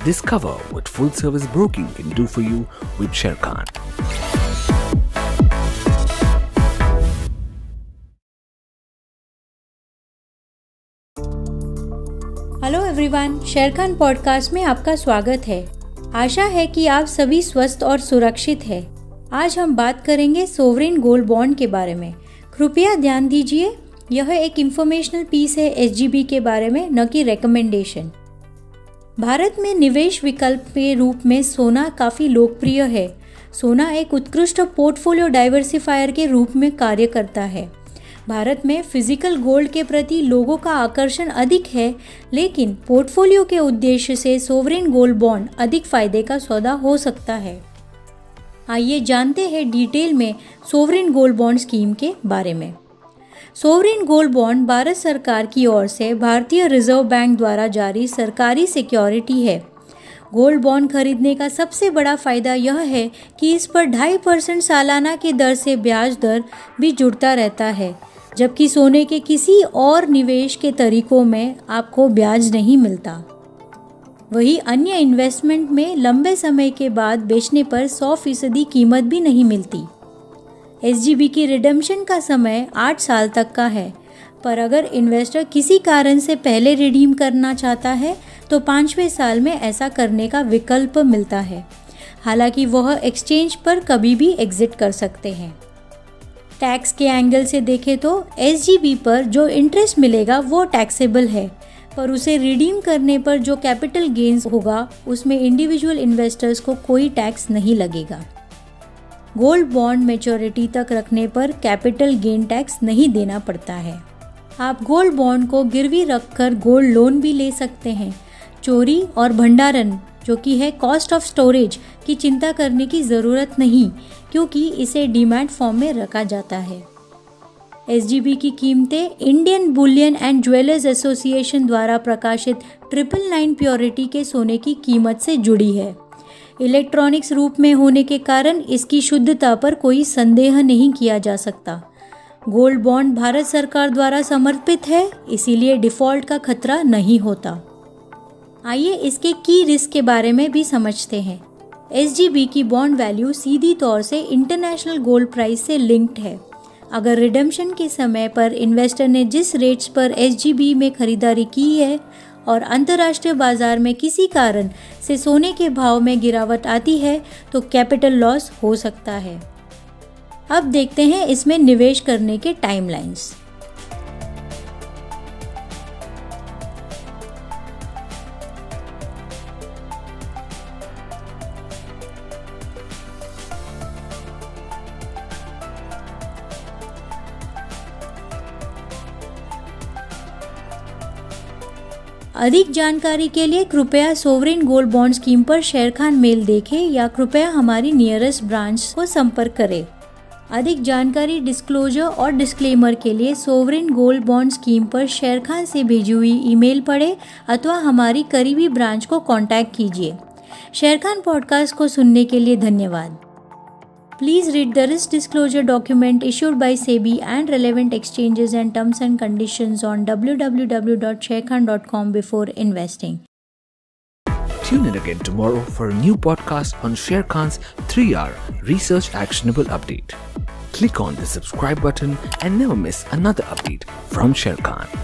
Discover what full service broking can do for you with Sharekhan. Hello everyone, Sharekhan podcast में आपका स्वागत है। आशा है कि आप सभी स्वस्थ और सुरक्षित हैं। आज हम बात करेंगे सोवरेन गोल्ड बॉन्ड के बारे में। कृपया ध्यान दीजिए, यह एक इंफॉर्मेशनल पीस है एसजीबी के बारे में, न कि रिकमेंडेशन। भारत में निवेश विकल्प के रूप में सोना काफ़ी लोकप्रिय है। सोना एक उत्कृष्ट पोर्टफोलियो डाइवर्सिफायर के रूप में कार्य करता है। भारत में फिजिकल गोल्ड के प्रति लोगों का आकर्षण अधिक है, लेकिन पोर्टफोलियो के उद्देश्य से सोवरेन गोल्ड बॉन्ड अधिक फायदे का सौदा हो सकता है। आइए जानते हैं डिटेल में सोवरेन गोल्ड बॉन्ड स्कीम के बारे में। सोवरेन गोल्ड बॉन्ड भारत सरकार की ओर से भारतीय रिजर्व बैंक द्वारा जारी सरकारी सिक्योरिटी है। गोल्ड बॉन्ड खरीदने का सबसे बड़ा फायदा यह है कि इस पर 2.5% सालाना की दर से ब्याज दर भी जुड़ता रहता है, जबकि सोने के किसी और निवेश के तरीकों में आपको ब्याज नहीं मिलता। वहीं अन्य इन्वेस्टमेंट में लंबे समय के बाद बेचने पर 100% कीमत भी नहीं मिलती। एसजीबी की रिडेम्पशन का समय 8 साल तक का है, पर अगर इन्वेस्टर किसी कारण से पहले रिडीम करना चाहता है तो 5वें साल में ऐसा करने का विकल्प मिलता है। हालांकि वह एक्सचेंज पर कभी भी एग्जिट कर सकते हैं। टैक्स के एंगल से देखें तो एसजीबी पर जो इंटरेस्ट मिलेगा वो टैक्सेबल है, पर उसे रिडीम करने पर जो कैपिटल गेन्स होगा उसमें इंडिविजुअल इन्वेस्टर्स को कोई टैक्स नहीं लगेगा। गोल्ड बॉन्ड मैच्योरिटी तक रखने पर कैपिटल गेन टैक्स नहीं देना पड़ता है। आप गोल्ड बॉन्ड को गिरवी रखकर गोल्ड लोन भी ले सकते हैं। चोरी और भंडारण, जो कि है कॉस्ट ऑफ स्टोरेज, की चिंता करने की ज़रूरत नहीं, क्योंकि इसे डीमैट फॉर्म में रखा जाता है। एसजीबी की कीमतें Indian Boolean and jewellers association द्वारा प्रकाशित 999 प्योरिटी के सोने की कीमत से जुड़ी है। इलेक्ट्रॉनिक्स रूप में होने के कारण इसकी शुद्धता पर कोई संदेह नहीं किया जा सकता। गोल्ड बॉन्ड भारत सरकार द्वारा समर्पित है, इसीलिए डिफ़ॉल्ट का खतरा नहीं होता। आइए इसके की रिस्क के बारे में भी समझते हैं। एसजीबी की बॉन्ड वैल्यू सीधी तौर से इंटरनेशनल गोल्ड प्राइस से लिंक्ड है। अगर रिडेम्पशन के समय पर इन्वेस्टर ने जिस रेट्स पर एसजीबी में खरीदारी की है और अंतर्राष्ट्रीय बाजार में किसी कारण से सोने के भाव में गिरावट आती है तो कैपिटल लॉस हो सकता है। अब देखते हैं इसमें निवेश करने के टाइमलाइंस। अधिक जानकारी के लिए कृपया सोवरेन गोल्ड बॉन्ड स्कीम पर शेरखान मेल देखें या कृपया हमारी नियरेस्ट ब्रांच को संपर्क करें। अधिक जानकारी, डिस्क्लोजर और डिस्क्लेमर के लिए सोवरेन गोल्ड बॉन्ड स्कीम पर शेरखान से भेजी हुई ईमेल पढ़ें अथवा हमारी करीबी ब्रांच को कांटेक्ट कीजिए। शेरखान पॉडकास्ट को सुनने के लिए धन्यवाद। Please read the risk disclosure document issued by SEBI and relevant exchanges and terms and conditions on www.sharekhan.com before investing. Tune in again tomorrow for a new podcast on Sharekhan's 3-hour research actionable update. Click on the subscribe button and never miss another update from Sharekhan.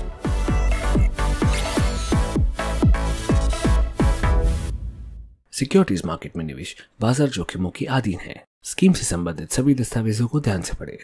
Securities market में निवेश बाजार जोखिमों की अधीन है। Scheme से संबंधित सभी दस्तावेजों को ध्यान से पढ़ें।